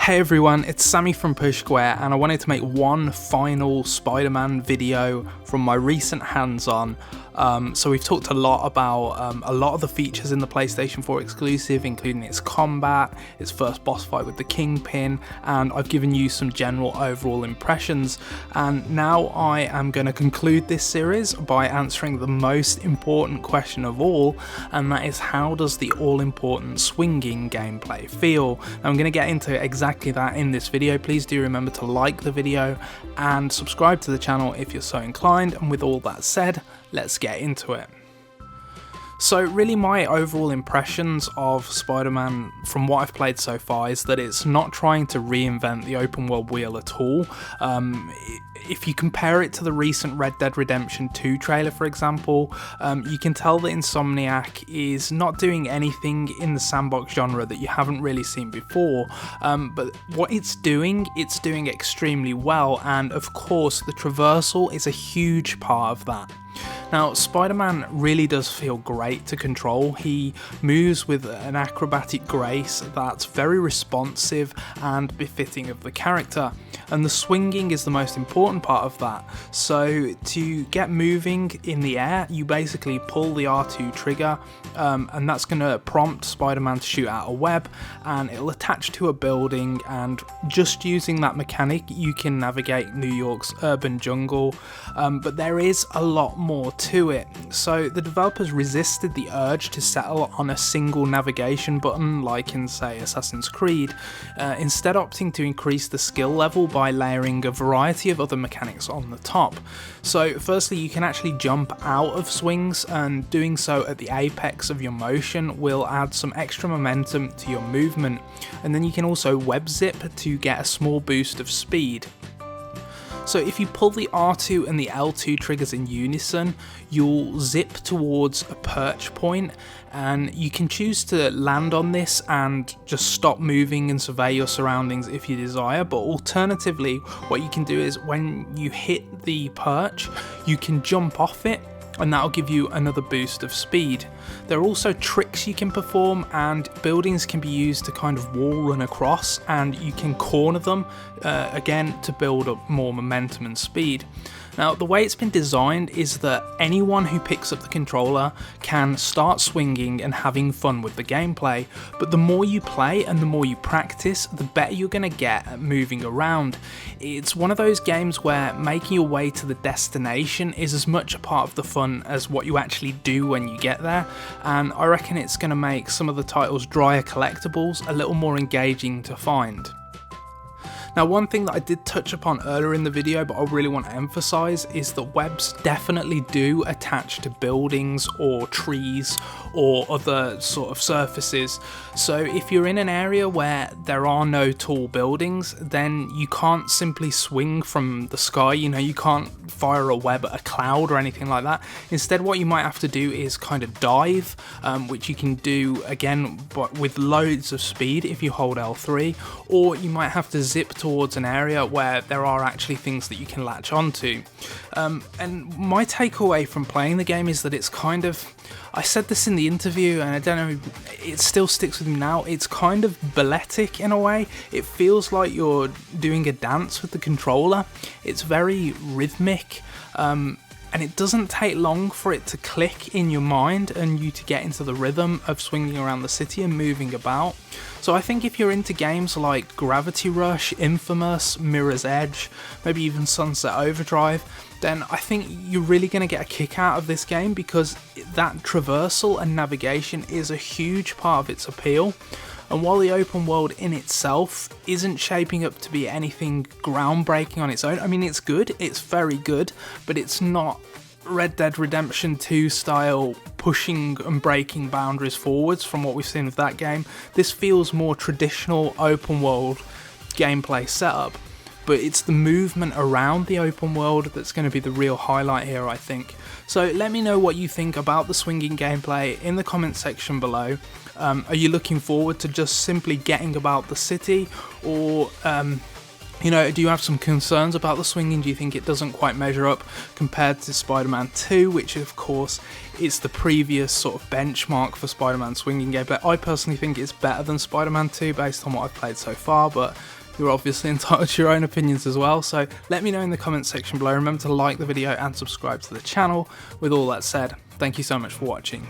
Hey everyone, it's Sammy from Push Square, and I wanted to make one final Spider-Man video from my recent hands-on. So we've talked a lot about a lot of the features in the PlayStation 4 exclusive, including its combat, its first boss fight with the Kingpin, and I've given you some general overall impressions. And now I am going to conclude this series by answering the most important question of all, and that is, how does the all-important swinging gameplay feel? Now, I'm going to get into exactly that in this video. Please do remember to like the video and subscribe to the channel if you're so inclined. And with all that said, let's get into it. So really, my overall impressions of Spider-Man from what I've played so far is that it's not trying to reinvent the open world wheel at all. If you compare it to the recent Red Dead Redemption 2 trailer, for example, you can tell that Insomniac is not doing anything in the sandbox genre that you haven't really seen before, but what it's doing extremely well, and of course the traversal is a huge part of that. Now, Spider-Man really does feel great to control. He moves with an acrobatic grace that's very responsive and befitting of the character, and the swinging is the most important part of that. So to get moving in the air, you basically pull the R2 trigger, and that's going to prompt Spider-Man to shoot out a web, and it'll attach to a building, and just using that mechanic you can navigate New York's urban jungle, but there is a lot more to it. So the developers resisted the urge to settle on a single navigation button like in, say, Assassin's Creed, instead opting to increase the skill level by layering a variety of other mechanics on the top. So firstly, you can actually jump out of swings, and doing so at the apex of your motion will add some extra momentum to your movement, and then you can also web zip to get a small boost of speed. So if you pull the R2 and the L2 triggers in unison, you'll zip towards a perch point, and you can choose to land on this and just stop moving and survey your surroundings if you desire. But alternatively, what you can do is when you hit the perch, you can jump off it, and that'll give you another boost of speed. There are also tricks you can perform, and buildings can be used to kind of wall run across, and you can corner them again to build up more momentum and speed. Now, the way it's been designed is that anyone who picks up the controller can start swinging and having fun with the gameplay, but the more you play and the more you practice, the better you're going to get at moving around. It's one of those games where making your way to the destination is as much a part of the fun as what you actually do when you get there, and I reckon it's going to make some of the title's drier collectibles a little more engaging to find. Now, one thing that I did touch upon earlier in the video, but I really want to emphasize, is that webs definitely do attach to buildings or trees or other sort of surfaces. So if you're in an area where there are no tall buildings, then you can't simply swing from the sky. You can't fire a web at a cloud or anything like that. Instead, what you might have to do is kind of dive, which you can do again but with loads of speed if you hold L3, or you might have to zip towards an area where there are actually things that you can latch onto. And my takeaway from playing the game is that it's kind of, I said this in the interview and I don't know, it still sticks with me now, it's kind of balletic in a way. It feels like you're doing a dance with the controller. It's very rhythmic, and it doesn't take long for it to click in your mind and you to get into the rhythm of swinging around the city and moving about. So I think if you're into games like Gravity Rush, Infamous, Mirror's Edge, maybe even Sunset Overdrive, then I think you're really going to get a kick out of this game, because that traversal and navigation is a huge part of its appeal. And while the open world in itself isn't shaping up to be anything groundbreaking on its own, I mean, it's good, it's very good, but it's not Red Dead Redemption 2 style pushing and breaking boundaries forwards from what we've seen with that game. This feels more traditional open world gameplay setup, but it's the movement around the open world that's going to be the real highlight here, I think. So let me know what you think about the swinging gameplay in the comment section below. Are you looking forward to just simply getting about the city, or You know, do you have some concerns about the swinging? Do you think it doesn't quite measure up compared to Spider-Man 2, which of course is the previous sort of benchmark for Spider-Man swinging gameplay? I personally think it's better than Spider-Man 2 based on what I've played so far, but you're obviously entitled to your own opinions as well, so let me know in the comments section below. Remember to like the video and subscribe to the channel. With all that said, thank you so much for watching.